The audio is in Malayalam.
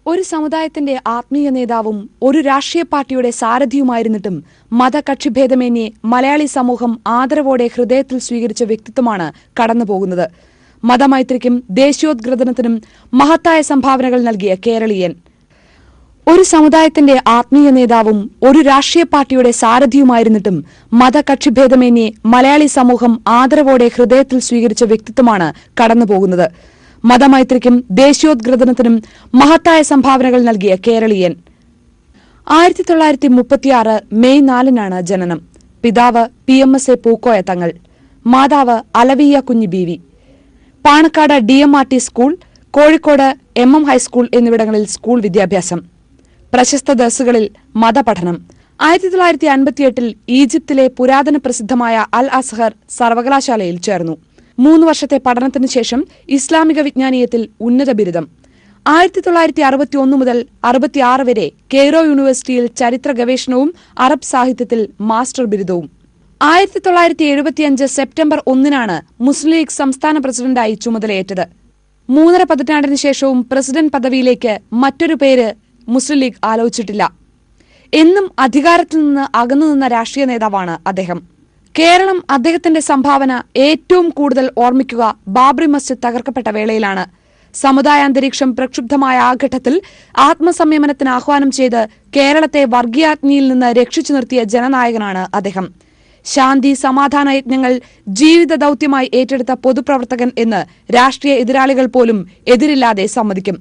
ഒരു സമുദായത്തിന്റെ ആത്മീയ നേതാവും ഒരു രാഷ്ട്രീയ പാർട്ടിയുടെ സാരഥിയുമായിരുന്നിട്ടും മതകക്ഷിഭേദമേന്യേ മലയാളി സമൂഹം ആദരവോടെ ഹൃദയത്തിൽ സ്വീകരിച്ച വ്യക്തിത്വമാണ് കടന്നുപോകുന്നത്. മതമൈത്രിക്കും ദേശീയോദ്ഗ്രഥനത്തിനും മഹത്തായ സംഭാവനകൾ നൽകിയ കേരളീയൻ. ഒരു സമുദായത്തിന്റെ ആത്മീയ നേതാവും ഒരു രാഷ്ട്രീയ പാർട്ടിയുടെ സാരഥിയുമായിരുന്നിട്ടും മതകക്ഷിഭേദമേന്യേ മലയാളി സമൂഹം ആദരവോടെ ഹൃദയത്തിൽ സ്വീകരിച്ച വ്യക്തിത്വമാണ് കടന്നുപോകുന്നത്. മതമൈത്രിക്കും ദേശീയോദ്ഗ്രഥനത്തിനും മഹത്തായ സംഭാവനകൾ നൽകിയ കേരളീയൻ. 1936 മെയ് 4 ജനനം. പിതാവ് PMSA പൂക്കോയ തങ്ങൾ, മാതാവ് Alaviya Kunhi Beevi. Panakkad DMRT school, Kozhikode MM high school എന്നിവിടങ്ങളിൽ സ്കൂൾ വിദ്യാഭ്യാസം. പ്രശസ്ത ദർസുകളിൽ മതപഠനം. 1958 ഈജിപ്തിലെ പുരാതന പ്രസിദ്ധമായ അൽ അസ്ഹർ സർവകലാശാലയിൽ ചേർന്നു. 3 വർഷത്തെ പഠനത്തിനു ശേഷം ഇസ്ലാമിക വിജ്ഞാനീയത്തിൽ ഉന്നത ബിരുദം. 1961 മുതൽ 66 വരെ കെയ്റോ യൂണിവേഴ്സിറ്റിയിൽ ചരിത്ര ഗവേഷണവും അറബ് സാഹിത്യത്തിൽ മാസ്റ്റർ ബിരുദവും. 1975 സെപ്റ്റംബർ 1 മുസ്ലിം ലീഗ് സംസ്ഥാന പ്രസിഡന്റായി ചുമതലയേറ്റത്. 3.5 പതിറ്റാണ്ടിന് ശേഷവും പ്രസിഡന്റ് പദവിയിലേക്ക് മറ്റൊരു പേര് മുസ്ലിം ലീഗ് ആലോചിച്ചിട്ടില്ല. എന്നും അധികാരത്തിൽ നിന്ന് അകന്നുനിന്ന രാഷ്ട്രീയ നേതാവാണ് അദ്ദേഹം. കേരളം അദ്ദേഹത്തിന്റെ സംഭാവന ഏറ്റവും കൂടുതൽ ഓർമ്മിക്കുക ബാബറി മസ്ജിദ് തകർക്കപ്പെട്ട വേളയിലാണ്. സമുദായാന്തരീക്ഷം പ്രക്ഷുബ്ധമായ ആ ഘട്ടത്തിൽ ആത്മസംയമനത്തിന് ആഹ്വാനം ചെയ്ത് കേരളത്തെ വർഗീയാഗ്നിയിൽ നിന്ന് രക്ഷിച്ചു നിർത്തിയ ജനനായകനാണ് അദ്ദേഹം. ശാന്തി സമാധാന യജ്ഞങ്ങൾ ജീവിത ദൌത്യമായി ഏറ്റെടുത്ത പൊതുപ്രവർത്തകൻ എന്ന് രാഷ്ട്രീയ എതിരാളികൾ പോലും എതിരില്ലാതെ സമ്മതിക്കും.